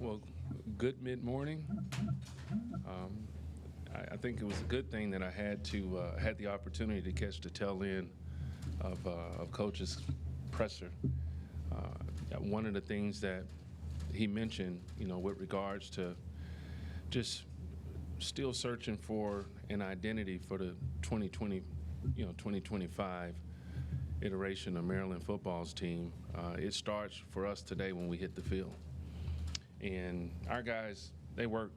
Well, good mid-morning. I think it was a good thing that I had the opportunity to catch the tail end of Coach's presser. One of the things that he mentioned, with regards to just still searching for an identity for the 2025 iteration of Maryland football's team. It starts for us today when we hit the field. And our guys, they worked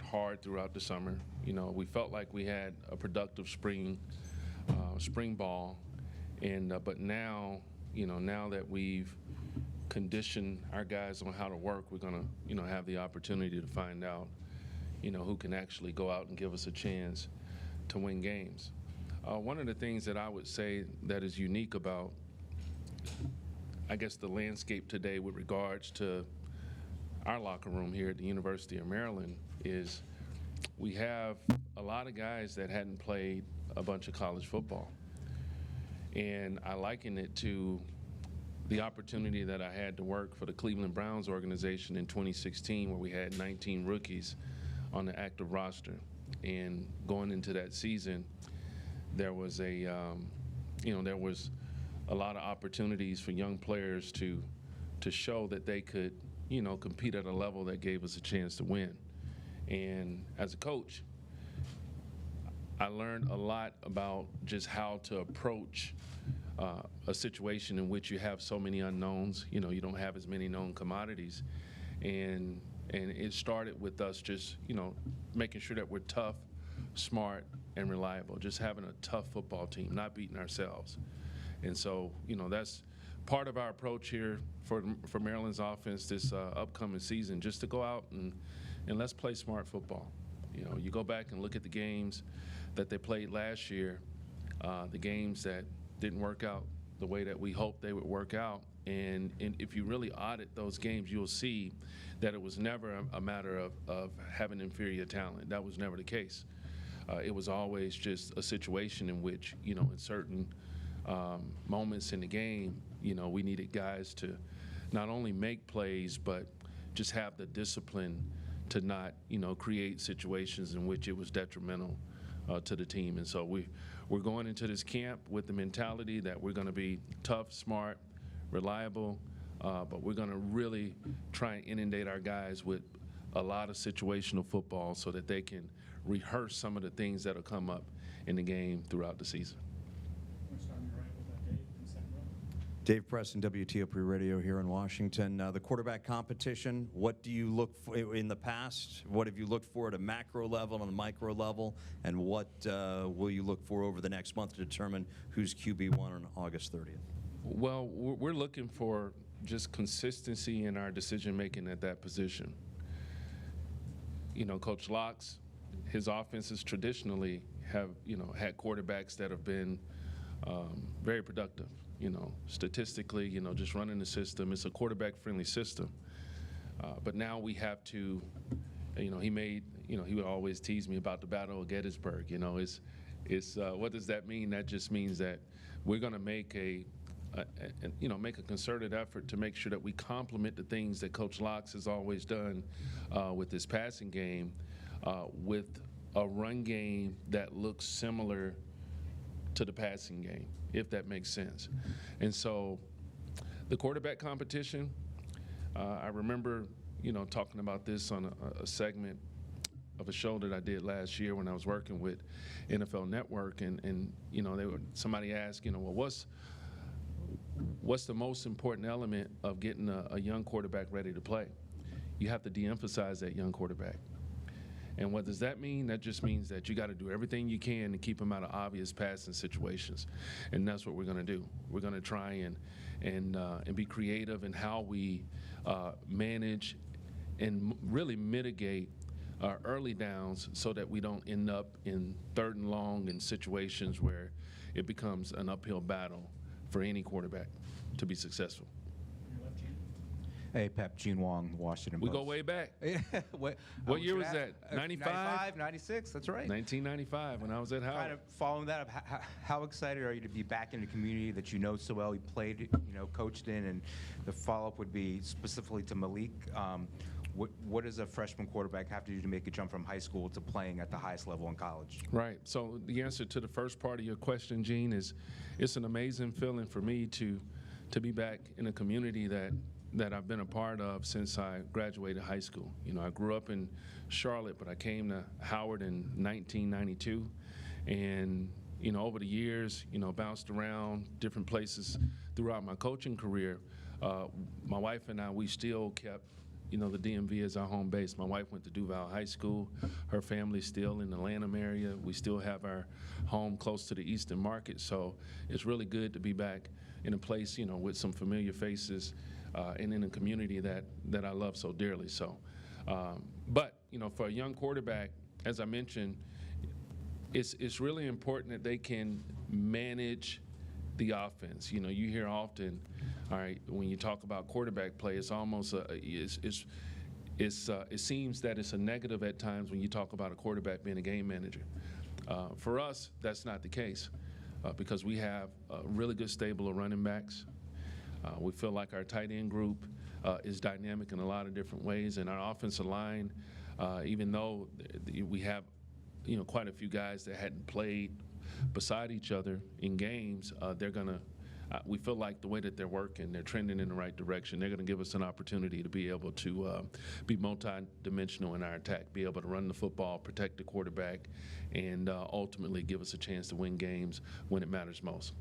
hard throughout the summer. We felt like we had a productive spring ball, but now, now that we've conditioned our guys on how to work, we're gonna, have the opportunity to find out, who can actually go out and give us a chance to win games. One of the things that I would say that is unique about, I guess, the landscape today with regards to our locker room here at the University of Maryland is we have a lot of guys that hadn't played a bunch of college football. And I liken it to the opportunity that I had to work for the Cleveland Browns organization in 2016, where we had 19 rookies on the active roster. And going into that season, there was there was a lot of opportunities for young players to show that they could, compete at a level that gave us a chance to win. And as a coach, I learned a lot about just how to approach a situation in which you have so many unknowns. You don't have as many known commodities. And it started with us just, making sure that we're tough, smart, and reliable, just having a tough football team, not beating ourselves. And so, that's part of our approach here for Maryland's offense this upcoming season, just to go out and let's play smart football. You go back and look at the games that they played last year, the games that didn't work out the way that we hoped they would work out. And if you really audit those games, you'll see that it was never a matter of having inferior talent. That was never the case. It was always just a situation in which, in certain moments in the game, we needed guys to not only make plays, but just have the discipline to not, create situations in which it was detrimental to the team. And so we're going into this camp with the mentality that we're going to be tough, smart, reliable, but we're going to really try and inundate our guys with a lot of situational football so that they can rehearse some of the things that will come up in the game throughout the season. Dave Preston, WTOP Radio here in Washington. The quarterback competition, what do you look for in the past? What have you looked for at a macro level, on a micro level? And what will you look for over the next month to determine who's QB1 on August 30th? Well, we're looking for just consistency in our decision-making at that position. Coach Locke's, his offenses traditionally have, had quarterbacks that have been very productive. Statistically, just running the system. It's a quarterback-friendly system. But now we have to, he would always tease me about the Battle of Gettysburg. It's what does that mean? That just means that we're going to make make a concerted effort to make sure that we complement the things that Coach Locke has always done with his passing game, with a run game that looks similar to the passing game, if that makes sense. And so the quarterback competition, I remember, talking about this on a segment of a show that I did last year when I was working with NFL Network, and somebody asked, well, what's the most important element of getting a young quarterback ready to play? You have to de-emphasize that young quarterback. And what does that mean? That just means that you got to do everything you can to keep them out of obvious passing situations, and that's what we're going to do. We're going to try and be creative in how we manage and really mitigate our early downs so that we don't end up in third and long in situations where it becomes an uphill battle for any quarterback to be successful. Hey, Pep, Gene Wong, Washington We Post. go way back. what year was that? 95? 95, 96, that's right. 1995 when I was at Kind Howard. of following that up, how excited are you to be back in the community that you know so well, you played, coached in, and the follow-up would be specifically to Malik. What does a freshman quarterback have to do to make a jump from high school to playing at the highest level in college? Right. So the answer to the first part of your question, Gene, is it's an amazing feeling for me to be back in a community that I've been a part of since I graduated high school. I grew up in Charlotte, but I came to Howard in 1992, and over the years, bounced around different places throughout my coaching career. My wife and I, we still kept the DMV as our home base. My wife went to Duval High School. Her family's still in the Lanham area. We still have our home close to the Eastern Market, so it's really good to be back in a place, with some familiar faces, and in a community that I love so dearly. So, but for a young quarterback, as I mentioned, it's really important that they can manage the offense. You hear often, all right, when you talk about quarterback play, it's almost it seems that it's a negative at times when you talk about a quarterback being a game manager. For us, that's not the case, because we have a really good stable of running backs. We feel like our tight end group is dynamic in a lot of different ways, and our offensive line, even though we have quite a few guys that hadn't played beside each other in games, we feel like the way that they're working, they're trending in the right direction. They're going to give us an opportunity to be able to be multi-dimensional in our attack, be able to run the football, protect the quarterback, and ultimately give us a chance to win games when it matters most.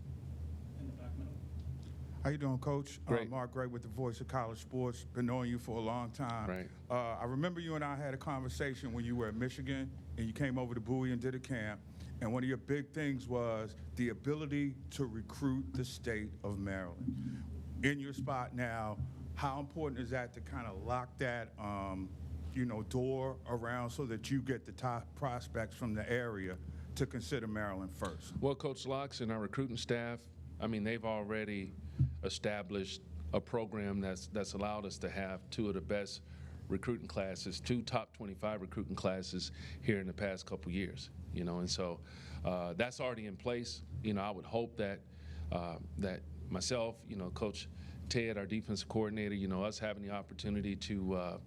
How you doing, Coach? Great. Mark Gray with the Voice of College Sports. Been knowing you for a long time. Right. I remember you and I had a conversation when you were at Michigan and you came over to Bowie and did a camp. And one of your big things was the ability to recruit the state of Maryland. In your spot now, how important is that to kind of lock that, door around so that you get the top prospects from the area to consider Maryland first? Well, Coach Locks and our recruiting staff, they've already established a program that's allowed us to have two of the best recruiting classes, two top 25 recruiting classes here in the past couple years. And so that's already in place. I would hope that myself, Coach Ted, our defensive coordinator, us having the opportunity to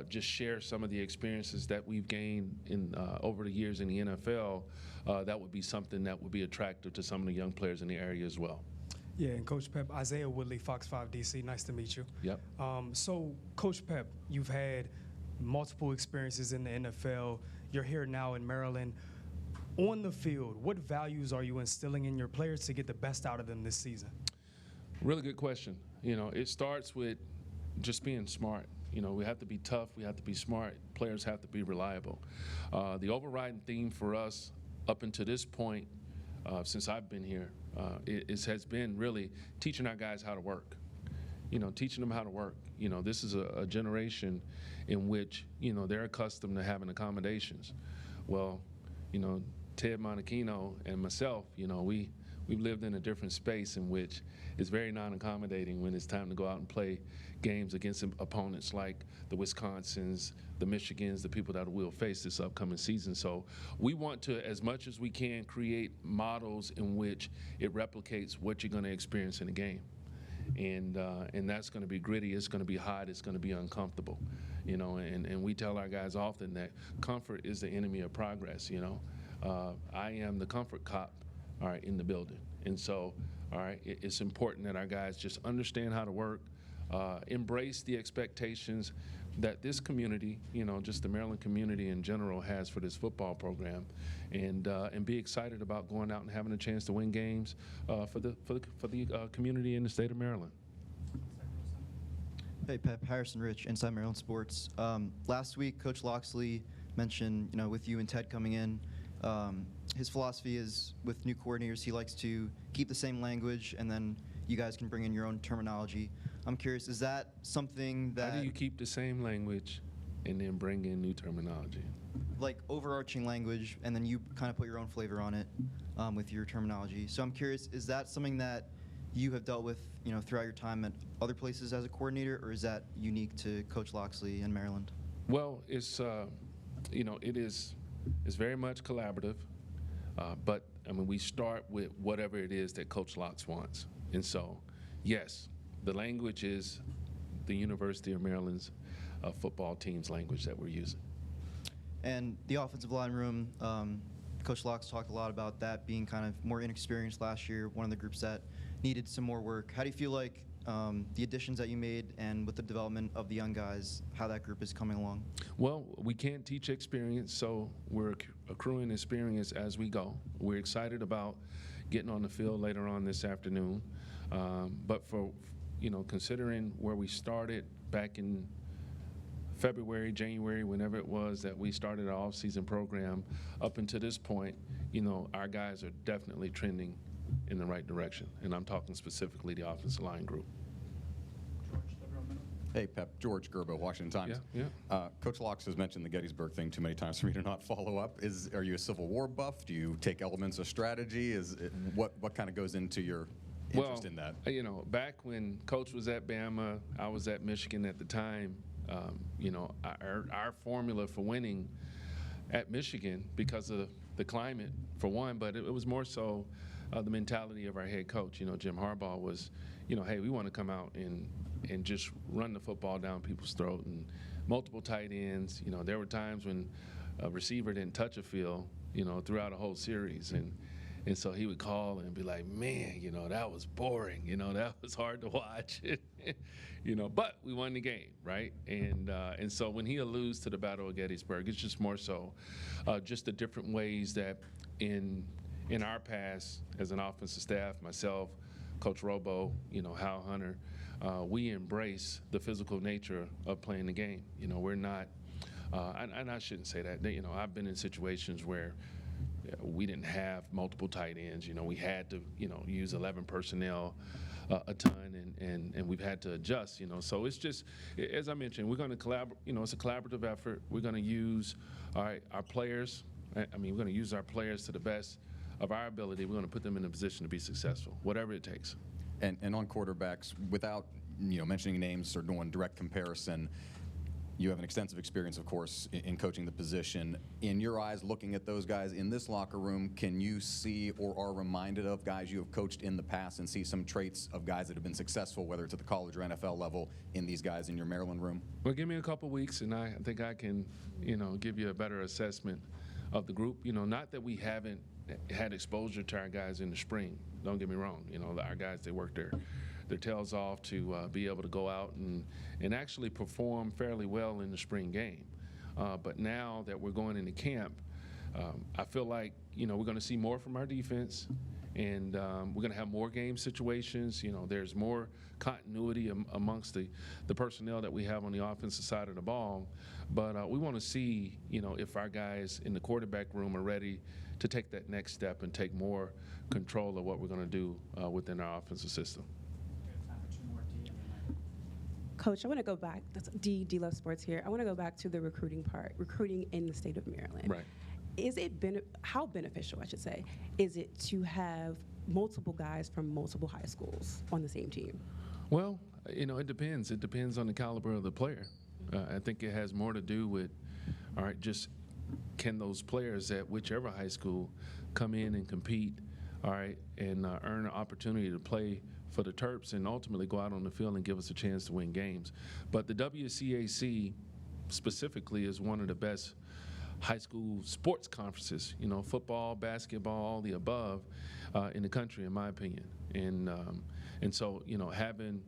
just share some of the experiences that we've gained in over the years in the NFL, that would be something that would be attractive to some of the young players in the area as well. Yeah, and Coach Pep, Isaiah Woodley, Fox 5 DC, nice to meet you. Yep. So, Coach Pep, you've had multiple experiences in the NFL. You're here now in Maryland. On the field, what values are you instilling in your players to get the best out of them this season? Really good question. It starts with just being smart. We have to be tough. We have to be smart. Players have to be reliable. The overriding theme for us up until this point, since I've been here, has been really teaching our guys how to work. Teaching them how to work. This is a generation in which, they're accustomed to having accommodations. Well, Ted Monachino and myself, we've lived in a different space in which it's very non-accommodating when it's time to go out and play games against opponents like the Wisconsins, the Michigans, the people that we'll face this upcoming season. So we want to, as much as we can, create models in which it replicates what you're going to experience in a game. And that's going to be gritty, it's going to be hot, it's going to be uncomfortable. And we tell our guys often that comfort is the enemy of progress. I am the comfort cop, all right, in the building. And so, all right, it's important that our guys just understand how to work, embrace the expectations that this community, just the Maryland community in general, has for this football program, and be excited about going out and having a chance to win games for the community in the state of Maryland. Hey, Pep, Harrison Rich, Inside Maryland Sports. Last week, Coach Loxley mentioned, with you and Ted coming in, his philosophy is with new coordinators, he likes to keep the same language, and then you guys can bring in your own terminology. I'm curious, is that something that... How do you keep the same language and then bring in new terminology? Like overarching language, and then you kind of put your own flavor on it with your terminology. So I'm curious, is that something that you have dealt with, throughout your time at other places as a coordinator, or is that unique to Coach Loxley in Maryland? Well, it's it's very much collaborative, but I mean we start with whatever it is that Coach Locks wants, and so yes, the language is the University of Maryland's football team's language that we're using. And the offensive line room, Coach Locks talked a lot about that being kind of more inexperienced last year, one of the groups that needed some more work. How do you feel like the additions that you made and with the development of the young guys, how that group is coming along? Well, we can't teach experience, so we're accruing experience as we go. We're excited about getting on the field later on this afternoon, but for considering where we started back in February, January, whenever it was that we started our off-season program, up until this point, our guys are definitely trending in the right direction, and I'm talking specifically the offensive line group. Hey, Pep. George Gerbo, Washington Times. Yeah. Coach Locks has mentioned the Gettysburg thing too many times for me to not follow up. Are you a Civil War buff? Do you take elements of strategy? What kind of goes into your interest in that? Back when Coach was at Bama, I was at Michigan at the time. Our formula for winning at Michigan, because of the climate, for one, but it was more so the mentality of our head coach. Jim Harbaugh was, hey, we want to come out and just run the football down people's throat, and multiple tight ends. There were times when a receiver didn't touch a field, throughout a whole series, and so he would call and be like, man, that was boring. That was hard to watch. But we won the game, right? And so when he alludes to the Battle of Gettysburg, it's just more so just the different ways that in our past as an offensive staff, myself, Coach Robo, Hal Hunter, we embrace the physical nature of playing the game. We're not, and I shouldn't say that. I've been in situations where we didn't have multiple tight ends. We had to, use 11 personnel a ton, and we've had to adjust. So it's just, as I mentioned, we're going to collaborate. It's a collaborative effort. We're going to use our players. We're going to use our players to the best of our ability. We're going to put them in a position to be successful, whatever it takes. And on quarterbacks, without mentioning names or doing direct comparison, you have an extensive experience, of course, in coaching the position. In your eyes, looking at those guys in this locker room, can you see or are reminded of guys you have coached in the past and see some traits of guys that have been successful, whether it's at the college or NFL level, in these guys in your Maryland room? Well, give me a couple weeks, and I think I can, give you a better assessment of the group. Not that we haven't had exposure to our guys in the spring. Don't get me wrong. Our guys, they work their tails off to be able to go out and actually perform fairly well in the spring game. But now that we're going into camp, I feel like, we're going to see more from our defense, and we're going to have more game situations. There's more continuity amongst the personnel that we have on the offensive side of the ball. But we want to see, if our guys in the quarterback room are ready to take that next step and take more control of what we're going to do within our offensive system. Coach, I want to go back. That's D Love Sports here. I want to go back to the recruiting part, recruiting in the state of Maryland. Right. How beneficial, I should say, is it to have multiple guys from multiple high schools on the same team? Well, it depends. It depends on the caliber of the player. I think it has more to do with, all right, just can those players at whichever high school come in and compete, all right, and earn an opportunity to play for the Terps and ultimately go out on the field and give us a chance to win games. But the WCAC specifically is one of the best high school sports conferences, football, basketball, all the above in the country, in my opinion. And so, having,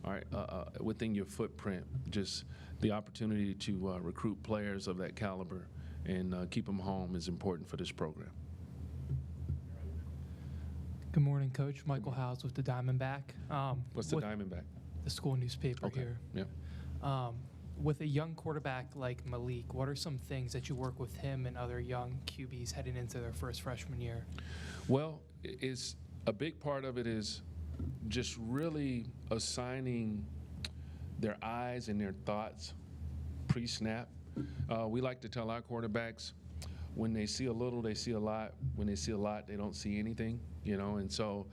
all right, within your footprint, just the opportunity to recruit players of that caliber and keep them home is important for this program. Good morning, Coach. Michael Howes with the Diamondback. What's the Diamondback? The school newspaper Okay. here. Yeah. With a young quarterback like Malik, what are some things that you work with him and other young QBs heading into their first freshman year? Well, it's a big part of it is just really assigning their eyes and their thoughts pre-snap. We like to tell our quarterbacks, when they see a little, they see a lot. When they see a lot, they don't see anything, you know. And so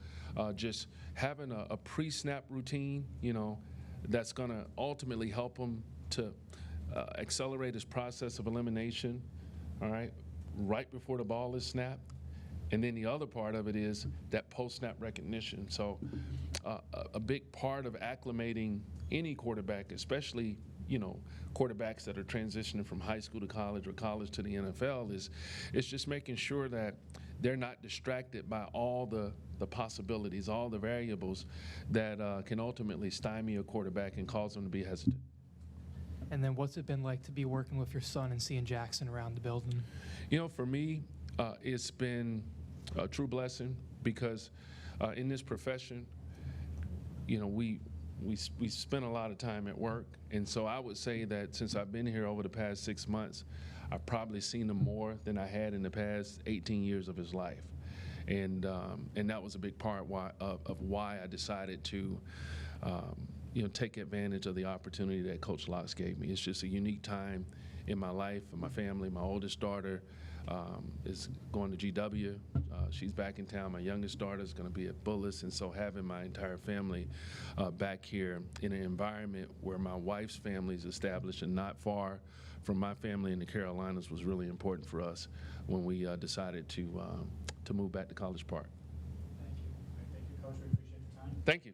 just having a pre-snap routine, you know, that's going to ultimately help him to accelerate his process of elimination, all right before the ball is snapped. And then the other part of it is that post-snap recognition. So a big part of acclimating any quarterback, especially, you know, quarterbacks that are transitioning from high school to college or college to the NFL, is just making sure that they're not distracted by all the possibilities, all the variables that can ultimately stymie a quarterback and cause them to be hesitant. And then what's it been like to be working with your son and seeing Jackson around the building? You know, for me, it's been a true blessing because in this profession, you know, we spend a lot of time at work. And so I would say that since I've been here over the past 6 months, I've probably seen him more than I had in the past 18 years of his life. And that was a big part of why I decided to you know, take advantage of the opportunity that Coach Locks gave me. It's just a unique time in my life and my family. My oldest daughter is going to GW. She's back in town. My youngest daughter is going to be at Bullis. And so having my entire family back here in an environment where my wife's family is established and not far from my family in the Carolinas was really important for us when we decided to move back to College Park. Thank you. Thank you, Coach. We appreciate your time. Thank you.